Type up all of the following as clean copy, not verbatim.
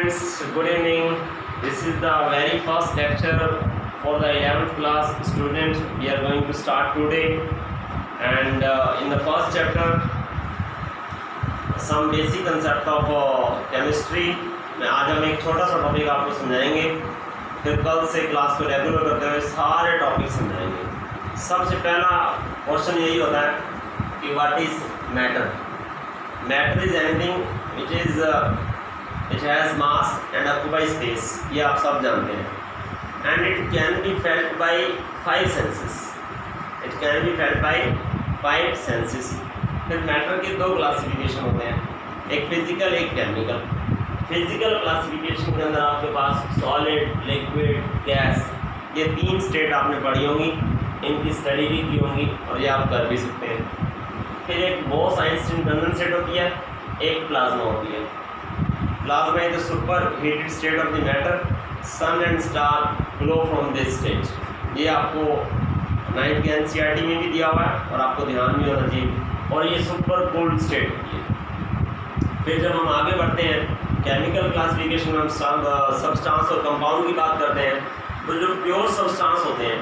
students, good evening. This is the very first lecture for the 11th class student we are going to start today. And in the first chapter, some basic concept of chemistry. में आज हम एक छोटा सा topic आपको समझाएंगे, फिर कल से क्लास को रेगुलर करते हुए सारे टॉपिक समझाएंगे। सबसे पहला क्वेश्चन यही होता है कि what is matter. Matter is anything which has mass and occupy space, ये आप सब जानते हैं। And it can be felt by 5 senses. It can be felt by 5 senses. फिर मैटर के 2 क्लासिफिकेशन होते हैं, एक फिजिकल एक केमिकल। फिजिकल क्लासिफिकेशन के अंदर आपके पास सॉलिड, लिक्विड, गैस, ये 3 स्टेट आपने पढ़ी होंगी, इनकी स्टडी भी की होंगी और ये आप कर भी सकते हैं। फिर एक बोस आइंस्टीन कंडेंसेट होती है, एक प्लाज्मा होती है। Plasma is the super heated state of the matter. Sun and star glow from this state. ये आपको 9th के NCERT में भी दिया हुआ है और आपको ध्यान भी होना चाहिए। और ये सुपर कोल्ड स्टेट होती है। फिर जब हम आगे बढ़ते हैं केमिकल क्लासिफिकेशन में, हम सब्सटेंस और कंपाउंड की बात करते हैं, तो जो प्योर सब्सटेंस होते हैं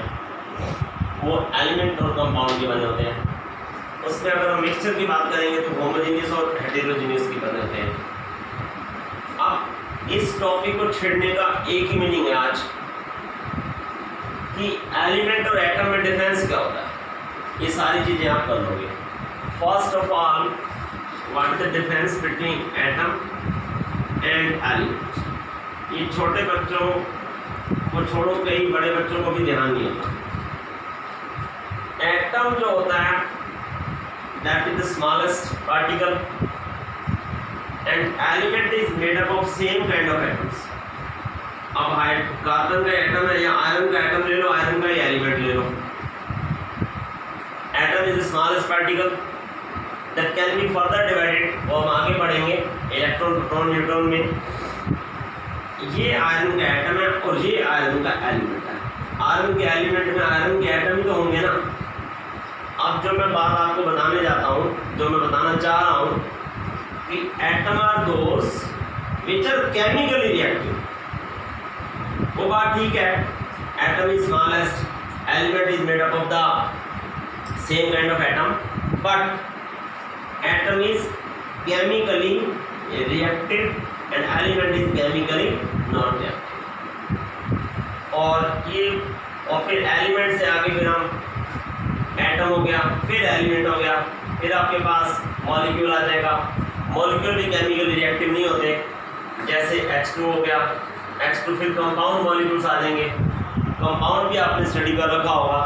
वो एलिमेंट और कंपाउंड के बने होते हैं। उसमें अगर हम मिक्सचर की बात करेंगे तो होमोजेनियस और हेटेरोजेनियस की बने होते हैं। अब इस टॉपिक को छेड़ने का एक ही मीनिंग है आज कि एलिमेंट और एटम में डिफरेंस क्या होता है। ये सारी चीज़ें आप कर लोगे। First of all, what is the difference between atom and element. ये छोटे बच्चों को छोड़ो, कई बड़े बच्चों को भी ध्यान नहीं होता। एटम जो होता है that is the smallest particle and element is made up of same kind of atoms. अब कार्बन का एटम है या आयरन का एटम ले लो, आयरन का ही एलिमेंट ले लो। Atom is the smallest particle that can be further divided, और हम आगे बढ़ेंगे इलेक्ट्रॉन, प्रोटॉन, न्यूट्रॉन में। ये आयरन का एटम है और ये आयरन का एलिमेंट है। आयरन के एलिमेंट में आयरन के एटम ही तो होंगे ना। अब जो मैं बात आपको बताने जाता हूँ, जो मैं बताना चाह रहा हूँ कि atom are those which are chemically reactive. वो बात ठीक है, atom is smallest, element is made up of the same kind of atom, but atom is chemically reactive and element is chemically not reactive। और फिर element से आगे फिर हम एटम हो गया, फिर एलिमेंट हो गया, फिर आपके पास मॉलिक्यूल आ जाएगा। मॉलिक्यूल भी केमिकली रिएक्टिव नहीं होते, जैसे H2 हो गया, H2 फिर कंपाउंड मॉलिक्यूल्स आ जाएंगे। कंपाउंड भी आपने स्टडी कर रखा होगा,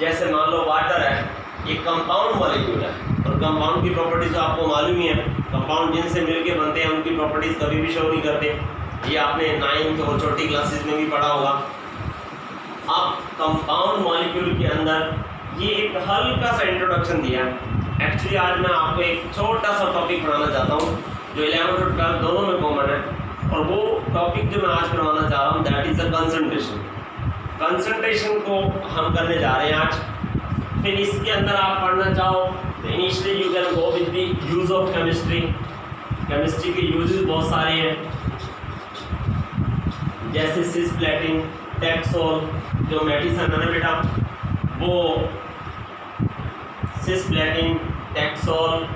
जैसे मान लो वाटर है, ये कंपाउंड मॉलिक्यूल है और कंपाउंड की प्रॉपर्टीज तो आपको मालूम ही है। कंपाउंड जिनसे मिलके बनते हैं उनकी प्रॉपर्टीज कभी भी शो नहीं करते। ये आपने 9th और छोटी क्लासेस में भी पढ़ा होगा। अब कंपाउंड मॉलिक्यूल के अंदर ये एक हल्का सा इंट्रोडक्शन दिया। एक्चुअली आज मैं आपको एक छोटा सा टॉपिक पढ़ाना चाहता हूँ जो 11th और 12th दोनों में कॉमन है, और वो टॉपिक जो मैं आज पढ़ाना चाह रहा हूँ that is the concentration. Concentration को हम करने जा रहे हैं आज। फिर इसके अंदर आप पढ़ना चाहो तो initially you can go with the use of chemistry. Chemistry के यूजेस बहुत सारे हैं, जैसे सिस्प्लेटिन, टैक्सोल। जो मेडिसिन है ना बेटा, वो सिस्प्लेटिन, टैक्सोल,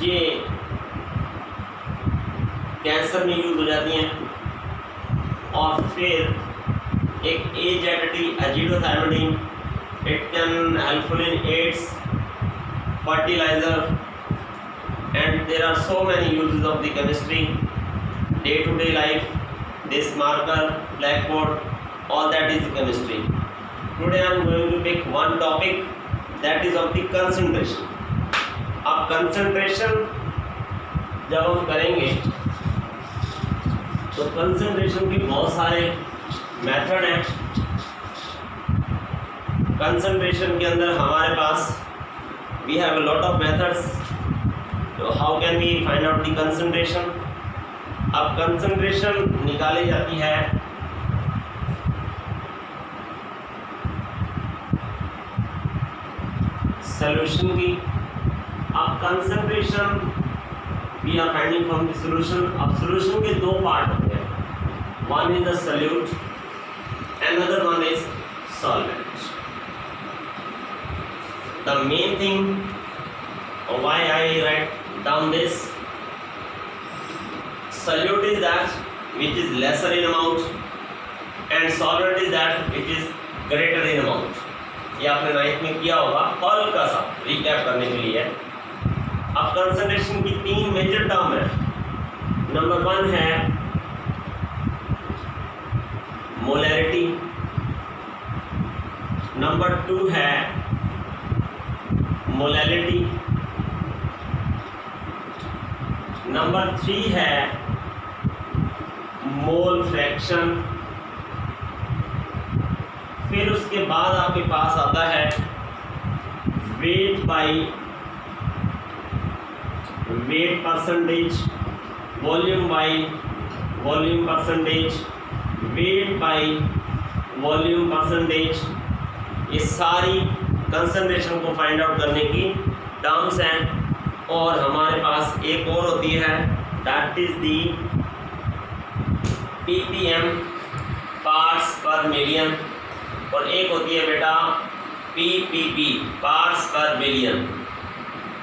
ये कैंसर में यूज हो जाती हैं। और फिर एक AZD azidothymidine, it can helpful in AIDS, fertiliser, and there are so many uses of the chemistry day to day life. This marker, black board, all that is chemistry. Today I am going to pick one topic that is of the concentration. अब concentration जब हम करेंगे तो concentration की बहुत सारे method है। Concentration के अंदर हमारे पास we have a lot of methods. तो how can we find out the concentration. अब कंसंट्रेशन निकाली जाती है सॉल्यूशन की। अब concentration we are finding from the solution. अब सॉल्यूशन के दो पार्ट होते हैं, one is the solute, another one is solvent. The main thing why I write down this solute is that which is lesser in amount and solvent is that which is greater in amount. ये आपने ninth में किया होगा, हल्का सा recap करने के लिए। अब कंसंट्रेशन की तीन मेजर टर्म है। नंबर वन है मोलैरिटी, नंबर टू है मोलैलिटी, नंबर थ्री है मोल फ्रैक्शन, फिर उसके बाद आपके पास आता है weight by wait percentage, volume by volume percentage, weight by volume percentage. ये सारी कंसंट्रेशन को फाइंड आउट करने की टर्म्स हैं। और हमारे पास एक और होती है, that is the ppm parts पर मिलियन, और एक होती है बेटा ppb पार्ट्स पर बिलियन।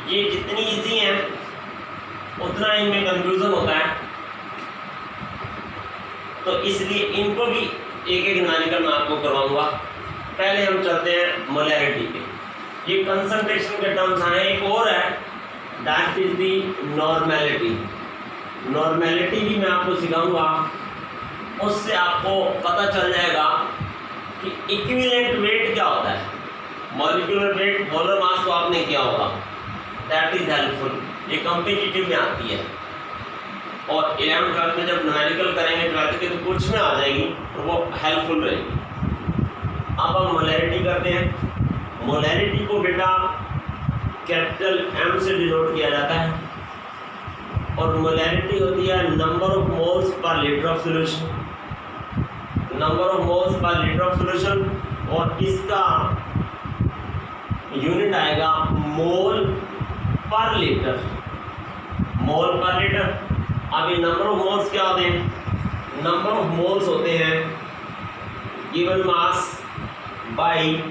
ये जितनी इजी हैं उतना इनमें कंफ्यूजन होता है, तो इसलिए इनको भी एक एक न्यूमेरिकल मैं आपको करवाऊंगा। पहले हम चलते हैं मोलैरिटी पे। ये कंसंट्रेशन के टर्म्स हैं। एक और है, that is the normality. Normality भी मैं आपको सिखाऊंगा, उससे आपको पता चल जाएगा कि इक्विवेलेंट वेट क्या होता है। मॉलिक्यूलर वेट, मोलर मास तो आपने किया होगा, दैट इज हेल्पफुल। ये कॉम्पिटिटिव में आती है, और 11th में जब न्यूमेरिकल करेंगे 12th के तो कुछ में आ जाएगी, और वो हेल्पफुल रहेगी। अब हम मोलैरिटी करते हैं। मोलैरिटी को बेटा कैपिटल M से डिनोट किया जाता है, और मोलैरिटी होती है number of moles per litre of solution, number of moles per litre of solution, और इसका यूनिट आएगा मोल पर लीटर, मोल पर लीटर। अब ये नंबर ऑफ मोल्स क्या होते हैं? नंबर ऑफ मोल्स होते हैं given mass by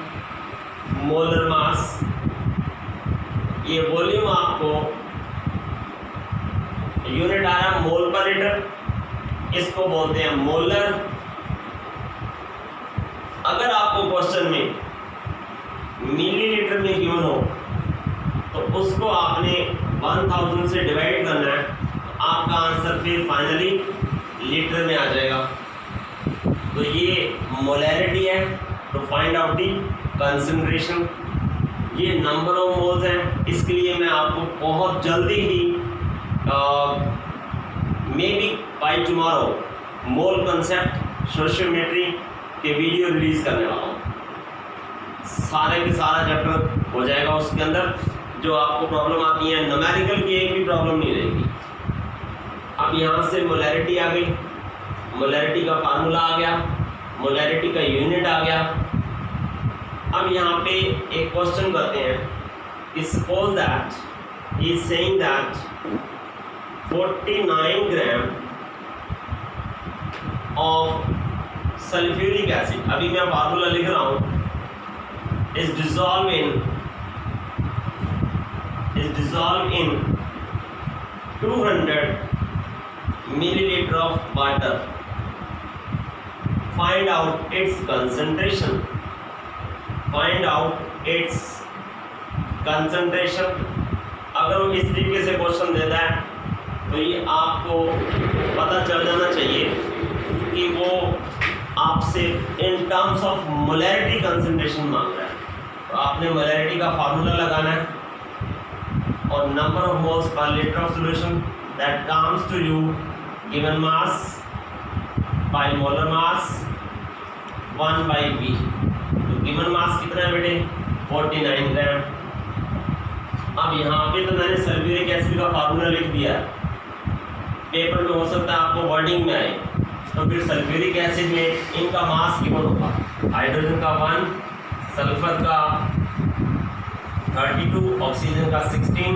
molar mass. ये वॉल्यूम आपको यूनिट आ रहा है मोल पर लीटर, इसको बोलते हैं मोलर। अगर आपको क्वेश्चन में मिलीलीटर में गिवन हो तो उसको आपने 1000 से डिवाइड करना है, आपका आंसर फिर फाइनली लीटर में आ जाएगा। तो ये मोलैरिटी है, तो फाइंड आउट दी कंसंट्रेशन। ये नंबर ऑफ मोल्स हैं, इसके लिए मैं आपको बहुत जल्दी ही maybe by tomorrow mole concept stoichiometry के वीडियो रिलीज करने वाला हूँ। सारे के सारा चैप्टर हो जाएगा उसके अंदर। जो आपको प्रॉब्लम आती है न्यूमेरिकल की, एक भी प्रॉब्लम नहीं रहेगी। अब यहाँ से मोलैरिटी आ गई, मोलैरिटी का फार्मूला आ गया, मोलैरिटी का यूनिट आ गया। अब यहाँ पे एक क्वेश्चन करते हैं। Suppose that he is saying that 49 gram of sulphuric acid, अभी मैं फार्मूला लिख रहा हूँ, is dissolved in 200 milliliter of water. Find out its concentration. Find out its concentration. अगर वो इस तरीके से क्वेश्चन देता है तो ये आपको पता चल जाना चाहिए कि वो आपसे in terms of molarity concentration मांग रहा है। तो आपने मोलैरिटी का फार्मूला लगाना है, और number of moles per litre of solution that comes to you given mass by molar mass 1/b। तो गिवन मास कितना है बेटे? 49 ग्राम। अब यहाँ पे तो मैंने सल्फ्यूरिक एसिड का फार्मूला लिख दिया, पेपर में हो सकता है आपको वर्डिंग में आए, तो फिर सल्फ्यूरिक एसिड में इनका मास गिवन होगा, हाइड्रोजन का 1, सल्फर का 32, ऑक्सीजन का 16,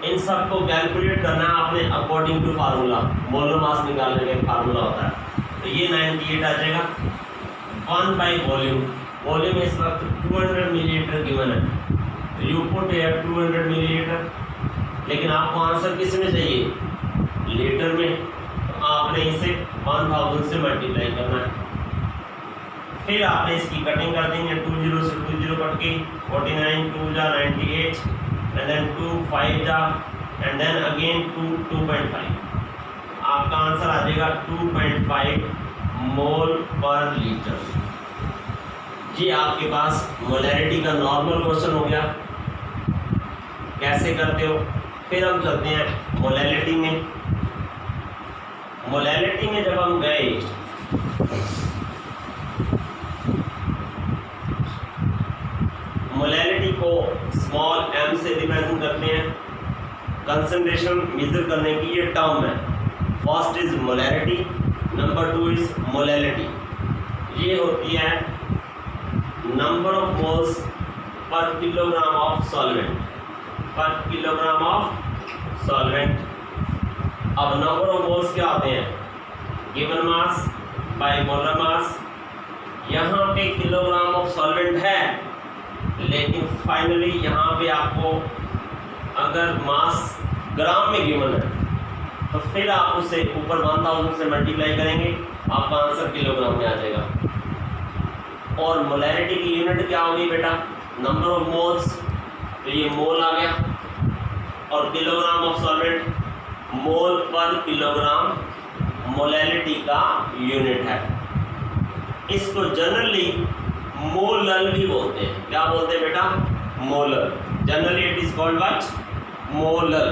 इन सब को कैलकुलेट करना है आपने according to formula, molar mass निकालने का एक फार्मूला होता है। तो ये 98 आ जाएगा 1 बाई वॉल्यूम। वॉल्यूम इस वक्त 200 मिलीलीटर गिवन है, तो यू पुट हियर 200 मिलीलीटर, लेकिन आपको आंसर किस में चाहिए, लीटर में, तो आपने इसे 1000 से मल्टीप्लाई करना है। फिर आपने इसकी कटिंग कर देंगे, 20 से 20 कट के 49, 2 जा 98, and then 2 5 जा, and then again 2.5, आपका आंसर आ जाएगा 2.5 मोल पर लीटर। ये आपके पास मोलैरिटी का नॉर्मल क्वेश्चन हो गया, कैसे करते हो। फिर हम चलते हैं मोलैलिटी में। मोलैलिटी में जब हम गए, मोलैलिटी को स्मॉल m से रिप्रेजेंट करते हैं। कंसंट्रेशन मेजर करने की ये टर्म है। First is molarity, number 2 is molality. ये होती है number of moles per kilogram of solvent, पर किलोग्राम ऑफ सॉल्वेंट। अब नंबर ऑफ मोल्स क्या होते हैं, गिवन मास बाय मोलर मास। यहाँ पे किलोग्राम ऑफ सॉल्वेंट है, लेकिन फाइनली यहाँ पे आपको अगर मास ग्राम में गिवन है तो फिर आप उसे ऊपर 1000 से मल्टीप्लाई करेंगे, आपका आंसर किलोग्राम में आ जाएगा। और मोलैरिटी की यूनिट क्या होगी बेटा, नंबर ऑफ मोल्स, तो ये मोल आ गया, और किलोग्राम ऑफ सॉल्वेंट मोल पर किलोग्राम मोलैलिटी का यूनिट है। इसको जनरली मोलर भी बोलते हैं। क्या बोलते हैं बेटा, molar. Generally it is called what, molar.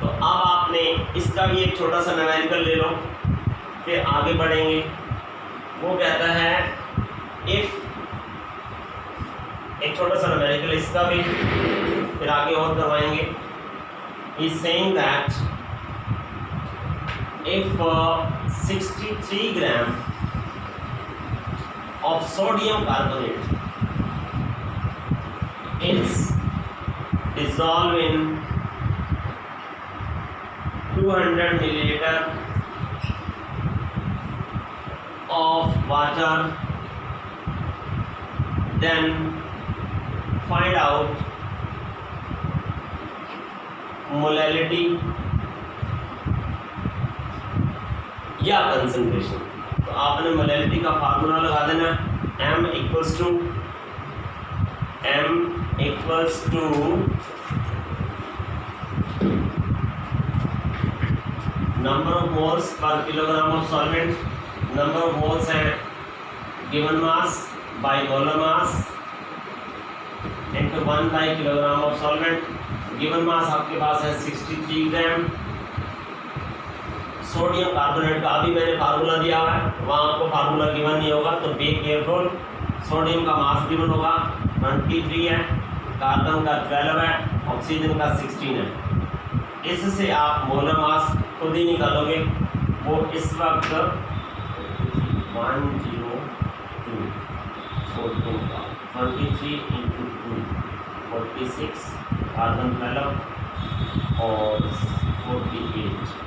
तो अब आपने इसका भी एक छोटा सा न्यूमेरिकल ले लो, फिर आगे बढ़ेंगे। वो कहता है इफ, एक छोटा सा न्यूमेरिकल इसका भी, फिर आगे और करवाएंगे। Is saying that if 63 gram of sodium carbonate is dissolved in 200 milliliter of water, then find out molality या concentration। तो आपने मोलैलिटी का फार्मूला लगा देना, m equals to number of moles per kilogram of solvent. Number of moles है given mass by molar mass into 1 by kilogram of solvent. Given mass आपके पास है 63 ग्राम। सोडियम कार्बोनेट का अभी मैंने फार्मूला दिया हुआ है, वहाँ आपको फार्मूला गिवन नहीं होगा, तो बी केयरफुल। सोडियम का मास गिवन होगा 23 है, कार्बन का 12 है, ऑक्सीजन का 16 है। इससे आप मोलर मास खुद ही निकालोगे। वो इस वक्त 102 सोडियम का 23 इंटू 2 46, कार्बन 12 और 48,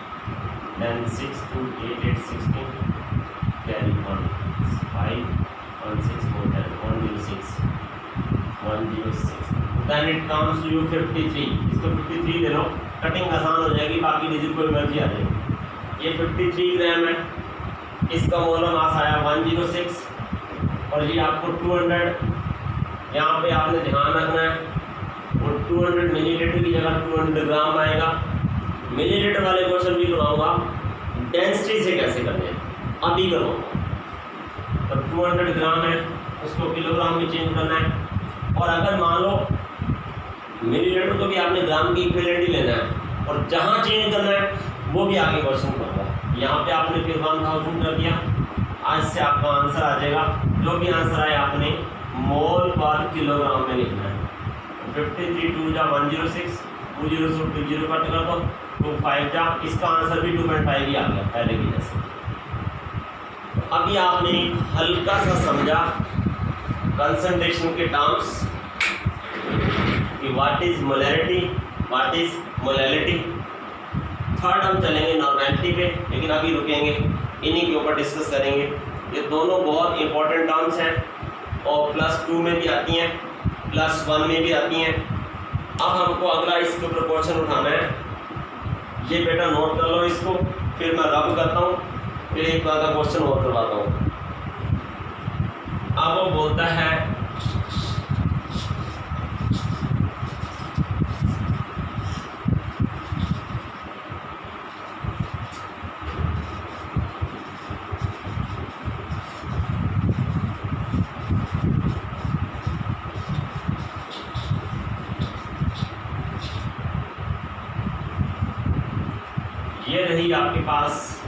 then 6 2 8 8 16, carry 1 5 1 6 4 10 106 106, then it comes to you 53। इसको 53 ले लो, कटिंग आसान हो जाएगी, बाकी डिजिट कोई मर्जी आ जाएगी। ये 53 ग्राम है, इसका मोलर मास आया 106, और ये आपको 200, यहाँ पे आपने ध्यान रखना है, वो 200 मिलीलीटर की जगह 200 ग्राम आएगा। मिलीलीटर वाले क्वेश्चन भी करवाऊंगा, डेंसिटी से कैसे करते हैं अभी करवाऊंगा। तो 200 ग्राम है, उसको किलोग्राम में चेंज करना है। और अगर मान लो मिलीलीटर को भी आपने ग्राम की इक्विवेलेंट ही लेना है, और जहाँ चेंज करना है वो भी आगे क्वेश्चन करूँगा। यहाँ पे आपने फिर 1000 कर दिया, आज से आपका आंसर आ जाएगा। जो भी आंसर आए आपने मोल पर किलोग्राम में लिखना है। 53 2 जा 106, 20 से 20 कट कर दो, 25 जा, इसका आंसर भी 2.5 ही आ गया पहले की जैसे। तो अभी आपने हल्का सा समझा कंसंट्रेशन के टर्म्स कि what is molarity what is molality. Third हम चलेंगे नॉर्मेलिटी पे, लेकिन अभी रुकेंगे, इन्हीं के ऊपर डिस्कस करेंगे। ये दोनों बहुत इंपॉर्टेंट टर्म्स हैं और +2 में भी आती हैं, +1 में भी आती हैं। अब हमको अगला इसके ऊपर क्वेश्चन उठाना है। ये बेटा नोट कर लो इसको, फिर मैं रब करता हूँ, फिर एक बार का क्वेश्चन और करवाता हूँ। अब वो बोलता है ये रही आपके पास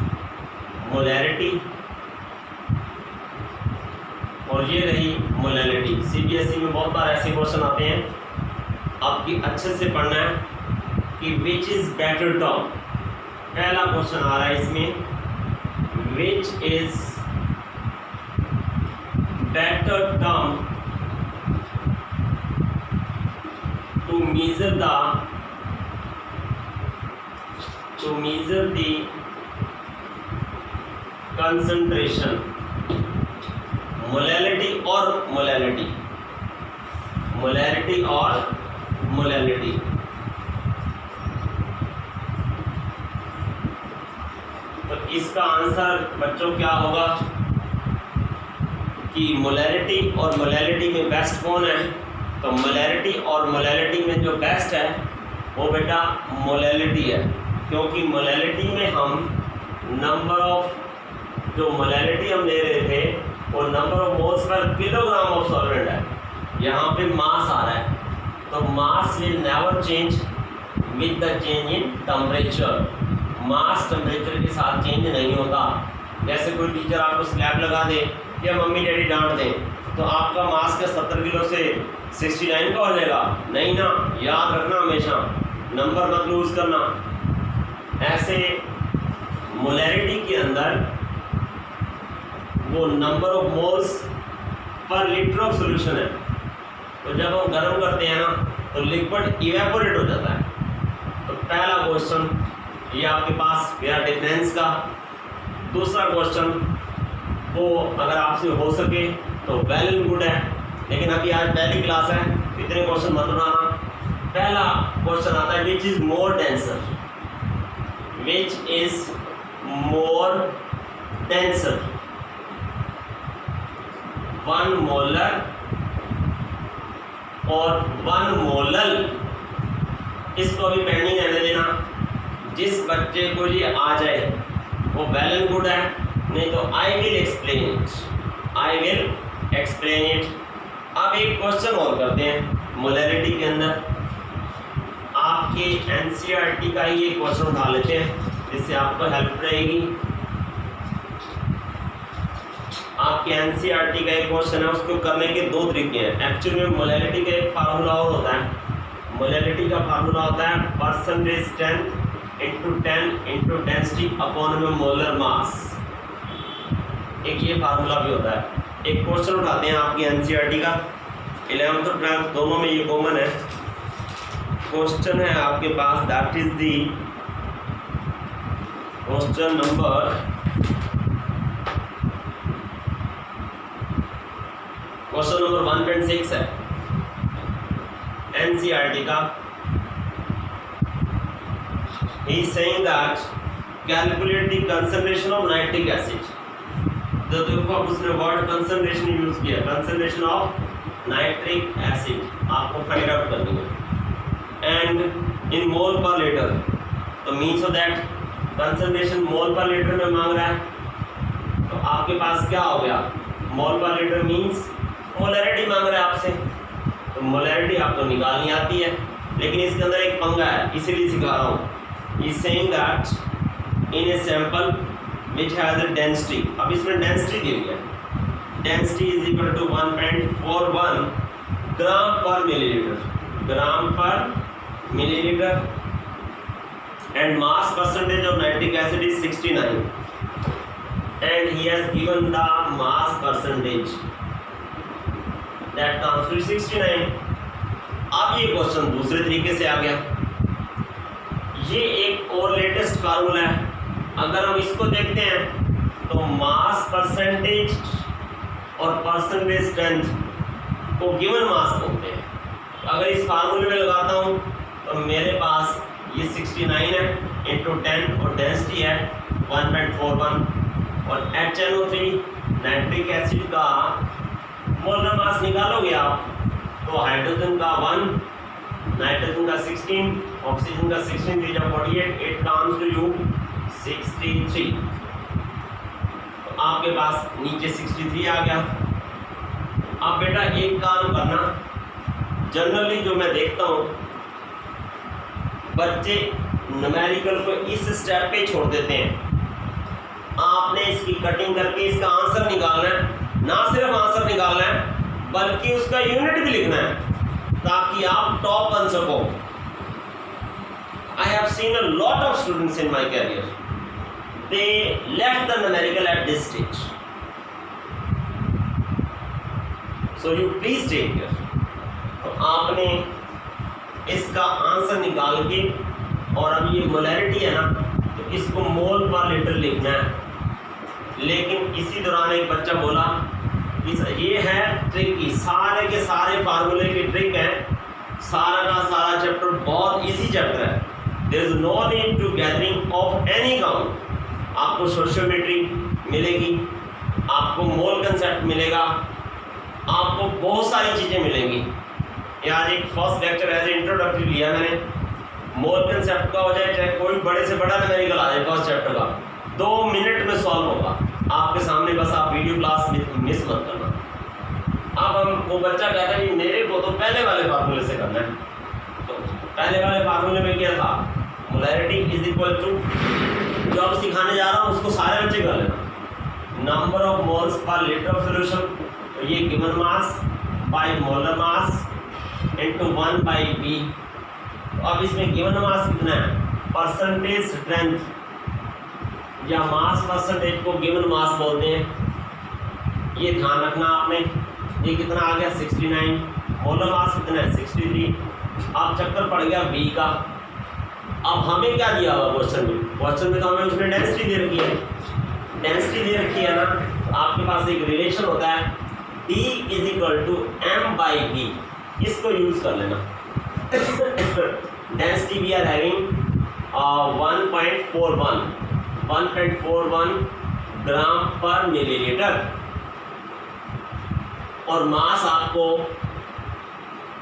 मोलैरिटी और ये रही मोलैलिटी। CBSE में बहुत बार ऐसे क्वेश्चन आते हैं, आपकी अच्छे से पढ़ना है कि विच इज बेटर टर्म। पहला क्वेश्चन आ रहा है इसमें, which is better term to measure the concentration, molality और मोलैलिटी, मोलैलिटी और मोलैलिटी। तो इसका आंसर बच्चों क्या होगा कि मोलैलिटी और मोलैलिटी में बेस्ट कौन है? तो मोलैलिटी और मोलैलिटी में जो बेस्ट है वो बेटा मोलैलिटी है, क्योंकि मोलैलिटी में हम नंबर ऑफ, जो मोलैलिटी हम ले रहे थे वो number of moles per kilogram of solvent है। यहाँ पे मास आ रहा है, तो mass will never change with the change in temperature. Mass temperature के साथ चेंज नहीं होता। जैसे कोई टीचर आपको स्लैब लगा दे या मम्मी डैडी डांट दें, तो आपका मास का 70 किलो से 69 का हो जाएगा? नहीं ना, याद रखना हमेशा, नंबर मत लूज करना। ऐसे मोलैरिटी के अंदर वो number of moles per litre of solution है, तो जब हम गर्म करते हैं ना तो लिक्विड इवेपोरेट हो जाता है। तो पहला क्वेश्चन ये आपके पास गया डिफरेंस का। दूसरा क्वेश्चन वो अगर आपसे हो सके तो वेल एंड गुड है, लेकिन अभी आज पहली क्लास है, इतने क्वेश्चन मत बनाना। पहला क्वेश्चन आता है which is more denser, which is more denser, 1 molar और 1 मोलल। इसको अभी पेंडिंग रहने देना। जिस बच्चे को ये आ जाए वो वेल एंड गुड है, नहीं तो I will explain it, I will explain it. अब एक क्वेश्चन और करते हैं मोलैरिटी के अंदर। आपके एनसीईआरटी का ही एक क्वेश्चन उठा लेते हैं, जिससे आपको हेल्प रहेगी। आपके एनसीईआरटी का एक क्वेश्चन है, उसको करने के 2 तरीके हैं। एक्चुअली में मोलैलिटी का एक फार्मूला और होता है। मोलैलिटी का फार्मूला होता है percentage strength into 10 into density upon में मोलर मास। एक ये फार्मूला भी होता है। एक क्वेश्चन उठाते हैं आपकी एनसीईआरटी का, 11th और 12th दोनों में ये कॉमन है। क्वेश्चन है आपके पास, that is the question number 1.6 है एनसीईआरटी का। He is saying that calculate the concentration of nitric acid. तो देखो अब उसने वर्ड कंसंट्रेशन यूज किया, कंसंट्रेशन ऑफ नाइट्रिक एसिड आपको फाइंड आउट करनी है, and in mole per litre. तो means of that concentration mole per litre में मांग रहा है, तो आपके पास क्या हो गया, मोल पर लीटर मीन्स मोलैरिटी मांग रहा है आपसे। तो मोलैरिटी आपको निकालनी आती है, लेकिन इसके अंदर एक पंगा है, इसीलिए सिखा रहा हूँ। Is saying that in a sample which has a density, अब इसमें डेंसिटी दी हुई है, density is equal to 1.41 gram per millilitre, gram per millilitre, and mass percentage of nitric acid is 69 and he has given the mass percentage that comes to 69। अब ये question दूसरे तरीके से आ गया। ये एक और लेटेस्ट फार्मूला है। अगर हम इसको देखते हैं तो मास परसेंटेज और परसेंटेज स्ट्रेंथ को गिवन मास बोलते हैं। तो अगर इस फार्मूले में लगाता हूँ तो मेरे पास ये 69 है इंटू 10 और डेंसिटी है 1.41 और HNO3 नाइट्रिक एसिड का मोलर मास निकालोगे आप तो हाइड्रोजन का 1, नाइट्रोजन का 16, ऑक्सीजन का 16, 3 जा 48, इट कम्स टू यू 63। तो आपके पास नीचे 63 आ गया। अब बेटा एक काम करना, जनरली जो मैं देखता हूँ बच्चे न्यूमेरिकल को इस स्टेप पे छोड़ देते हैं। आपने इसकी कटिंग करके इसका आंसर निकालना है, ना सिर्फ आंसर निकालना है बल्कि उसका यूनिट भी लिखना है ताकि आप टॉप बन सको। I have seen a lot of students in my career. They left the numerical at this stage. So you please take care. तो आपने इसका आंसर निकाल के और अब ये मोलैरिटी है ना तो इसको मोल पर लीटर लिखना है। लेकिन इसी दौरान एक बच्चा बोला ये है ट्रिक की, सारे के सारे फार्मूले की ट्रिक है, सारा का सारा चैप्टर बहुत इजी चैप्टर है। There is no need to gathering of any count. आपको सोशियोमेट्री मिलेगी, आपको मोल कंसेप्ट मिलेगा, आपको बहुत सारी चीज़ें मिलेंगी। ये आज एक फर्स्ट लेक्चर एज इंट्रोडक्टरी लिया मैंने। मोल कंसेप्ट का हो जाए चाहे कोई बड़े से बड़ा न्यूमेरिकल आ जाए फर्स्ट चैप्टर का 2 मिनट में सॉल्व होगा आपके सामने, बस आप वीडियो क्लास मिस मत करना। अब हम वो बच्चा कहता है कि मेरे को तो पहले वाले फार्मूले से करना है। तो पहले वाले फार्मूले में क्या था, मोलैरिटी इज इक्वल टू, जो अब सिखाने जा रहा हूँ उसको सारे बच्चे कर लेना, number of moles per litre of solution, तो ये given mass by molar mass into 1/V। तो अब इसमें गिवन मास कितना है, परसेंटेज स्ट्रेंथ या मास परसेंटेज को गिवन मास बोलते हैं। ये ध्यान रखना आपने, ये कितना आ गया 69, मोलर मास कितना है 63। अब चक्कर पड़ गया V का। अब हमें क्या दिया हुआ क्वेश्चन में तो हमें उसने डेंसिटी दे रखी है, डेंसिटी दे रखी है ना, तो आपके पास एक रिलेशन होता है D is equal to M/V, इसको यूज कर लेना। Density we are having 1.41 gram per millilitre और मास आपको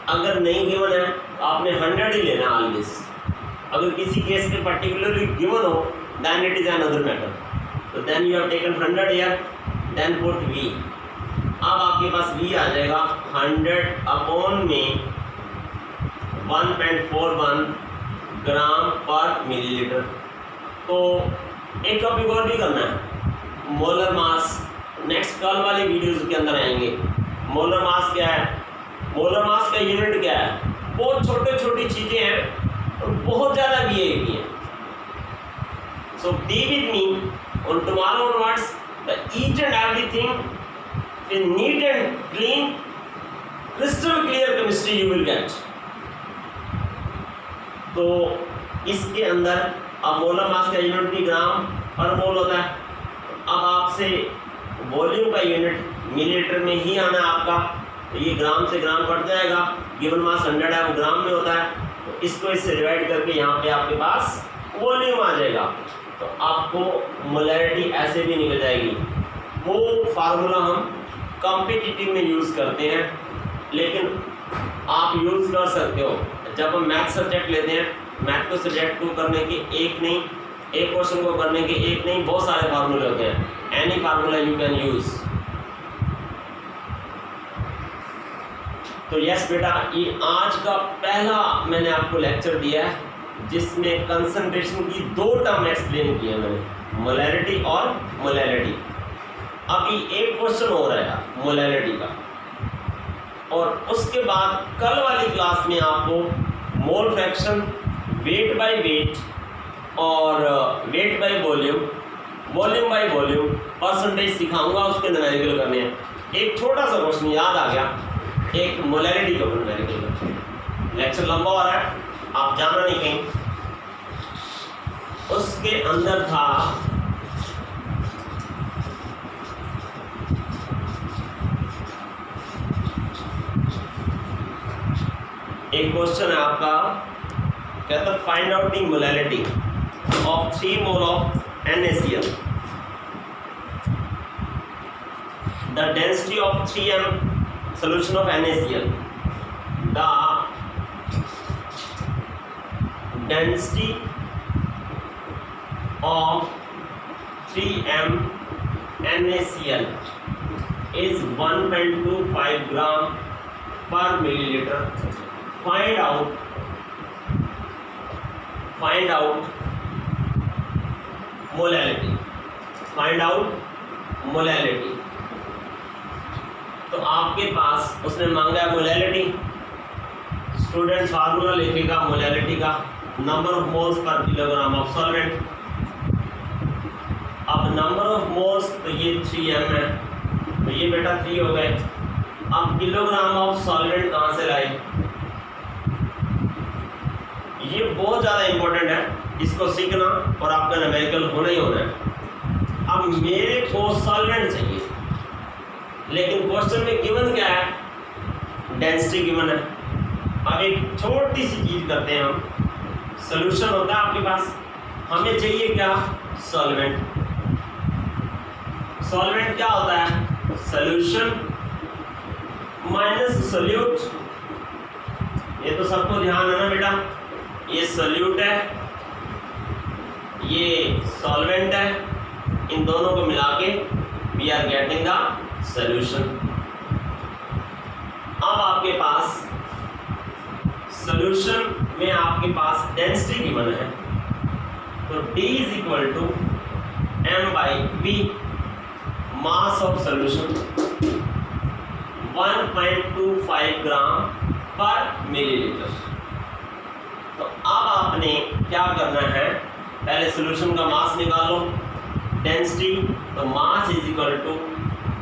अगर नहीं गिवन है तो आपने 100 ही लेना ऑलवेज। अगर किसी केस में पर्टिकुलरली गिवन हो then it is another matter, तो then you have taken 100 here, then put V। अब आपके पास V आ जाएगा 100 अपॉन में 1.41 ग्राम पर मिलीलीटर। तो एक टॉपिक और भी करना है, मोलर मास। नेक्स्ट कल वाली वीडियोस के अंदर आएंगे। मोलर मास क्या है, मोलर मास का यूनिट क्या है, बहुत छोटे छोटी चीज़ें हैं और बहुत ज़्यादा वीआईपी हैं। So be with me on tomorrow onwards, the each and everything in neat and clean, crystal clear chemistry you will get। तो इसके अंदर अब मोलर मास का यूनिट भी ग्राम पर मोल होता है। अब आपसे वॉल्यूम का यूनिट मिलीलीटर में ही आना है आपका, तो ये ग्राम से ग्राम कट जाएगा। गिवन मास 100 है, वो ग्राम में होता है, तो इसको इससे डिवाइड करके यहाँ पे आपके पास वॉल्यूम आ जाएगा। तो आपको मोलैरिटी ऐसे भी निकल जाएगी। वो फार्मूला हम कॉम्पिटिटिव में यूज़ करते हैं, लेकिन आप यूज़ कर सकते हो जब हम मैथ सब्जेक्ट लेते हैं। मैथ को सब्जेक्ट को करने के एक क्वेश्चन को करने के एक नहीं, बहुत सारे फार्मूले होते हैं। Any formula you can use. तो यस बेटा, ये आज का पहला मैंने आपको लेक्चर दिया है जिसमें कंसंट्रेशन की 2 टर्म एक्सप्लेन किए मैंने, मोलैरिटी और मोलैलिटी। अभी एक क्वेश्चन हो रहा है मोलैलिटी का, और उसके बाद कल वाली क्लास में आपको mole fraction, weight by weight और weight by volume, volume by volume, percentage सिखाऊंगा, उसके न्यूमेरिकल करने हैं। एक छोटा सा क्वेश्चन याद आ गया, एक मोलैरिटी का न्यूमेरिकल। लेक्चर लंबा हो रहा है, आप जाना नहीं कहीं। उसके अंदर था एक क्वेश्चन है आपका, कहता है find out the molality of 3 mole of NaCl, the density of 3m solution of NaCl, the density of 3m NaCl is 1.25 gram per milliliter. Find out molality, find out molality. तो आपके पास उसने मांगा है molality, student formula लिखेगा molality का, number of moles per kilogram of solvent. अब number of moles तो ये 3m है, तो ये बेटा 3 हो गए। अब किलोग्राम ऑफ सॉल्वेंट कहाँ से लाए, ये बहुत ज़्यादा इंपॉर्टेंट है, इसको सीखना और आपका न्यूमेरिकल होना ही होना है। अब मेरे को सॉल्वेंट चाहिए, लेकिन क्वेश्चन में गिवन क्या है, डेंसिटी गिवन है। अब एक छोटी सी चीज़ करते हैं हम, सॉल्यूशन होता है आपके पास, हमें चाहिए क्या, सॉल्वेंट। सॉल्वेंट क्या होता है, सॉल्यूशन माइनस सोल्यूट। ये तो सबको ध्यान है ना बेटा, ये सोल्यूट है, ये सॉल्वेंट है, इन दोनों को मिला के we are getting the solution. अब आपके पास सॉल्यूशन में आपके पास डेंसिटी गिवन है, तो D is equal to m/v, mass of solution 1.25 gram per millilitre. तो अब आपने क्या करना है, पहले सॉल्यूशन का मास निकालो, डेंसिटी, तो mass is equal to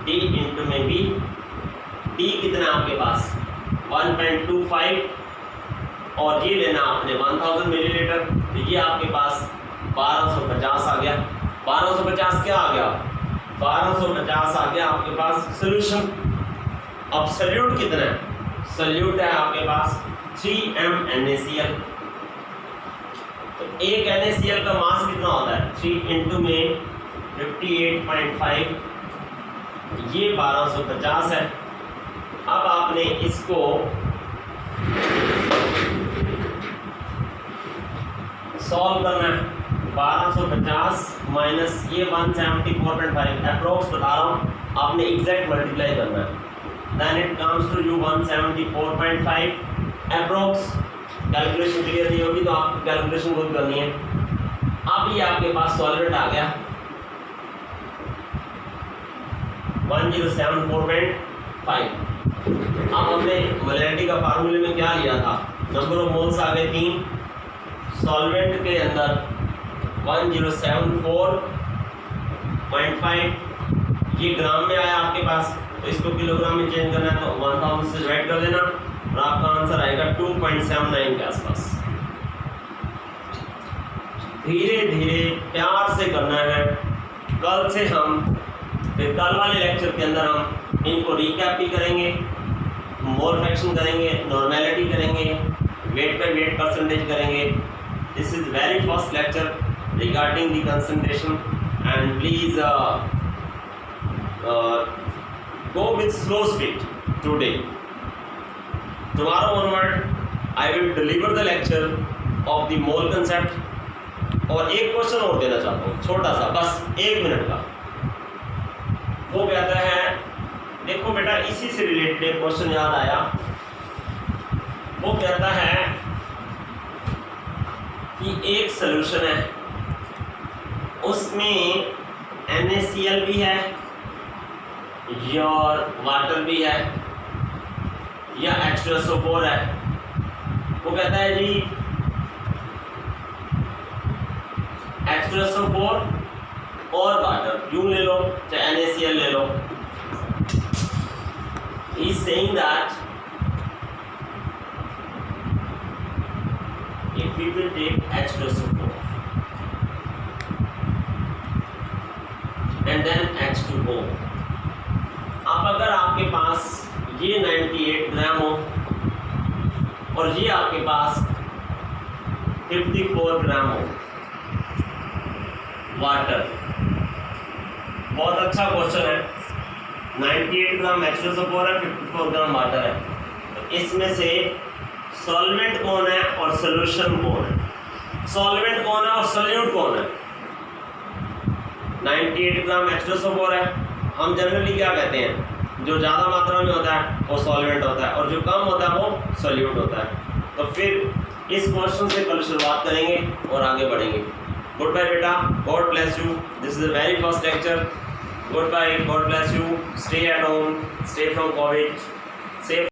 D into में V। D कितना है आपके पास 1.25, और ये लेना आपने 1000 मिलीलीटर, तो ये आपके पास 1250 आ गया। 1250 क्या आ गया, 1250 आ गया आपके पास सॉल्यूशन। अब सॉल्यूट कितना है, सॉल्यूट है आपके पास 3m NaCl। तो एक NaCl का मास कितना होता है, 3 इंटू में 58.5, ये 1250 है। अब आपने इसको सॉल्व करना है, 1250 माइनस ये 174.5, अप्रोक्स बता रहा हूँ, आपने एग्जैक्ट मल्टीप्लाई करना है, then it comes to you 174.5 approx. Calculation clear नहीं होगी तो आप कैलकुलेशन खुद करनी है। अब ये आपके पास सॉल्वेंट आ गया 1074.5। अब हमने मोलैलिटी का फार्मूले में क्या लिया था, नंबर ऑफ मोल्स आ गए 3, सॉल्वेंट के अंदर 1074.5, ये ग्राम में आया आपके पास, तो इसको किलोग्राम में चेंज करना है, तो 1000 से डिवाइड कर देना और आपका आंसर आएगा 2.79 के आसपास। धीरे धीरे प्यार से करना है। कल से हम फिर कल वाले लेक्चर के अंदर हम इनको रिकैप भी करेंगे, मोल फ्रैक्शन करेंगे, नॉर्मेलिटी करेंगे, वेट बाय वेट परसेंटेज करेंगे। This is very first lecture regarding the concentration, and please go with slow speed today. Tomorrow onward I will deliver the lecture of the mole concept। और एक question और देना चाहता हूँ छोटा सा, बस 1 मिनट का। वो कहता है, देखो बेटा इसी से रिलेटेड एक क्वेश्चन याद आया। वो कहता है कि एक सॉल्यूशन है, उसमें NaCl भी है और वाटर भी है या H2SO4 है। वो कहता है जी H2SO4 और वाटर यूं ले लो, चाहे NaCl ले लो। He is saying that if we will take H2SO4 and then H2O। अब अगर आपके पास ये 98 ग्राम हो और ये आपके पास 54 ग्राम हो वाटर, बहुत अच्छा क्वेश्चन है। 98 ग्राम H2SO4 है, 54 ग्राम वाटर है, तो इसमें से सॉल्वेंट कौन है और सोल्यूशन कौन है? सॉल्वेंट कौन है और सोल्यूट कौन है? 98 ग्राम H2SO4 है, हम जनरली क्या कहते हैं, जो ज़्यादा मात्रा में होता है वो सॉल्वेंट होता है और जो कम होता है वो सोल्यूट होता है। तो फिर इस क्वेश्चन से कल शुरुआत करेंगे और आगे बढ़ेंगे। गुड बाय बेटा, God bless you, this is the very first lecture. Good bye, God bless you, stay at home, stay from Covid, safe.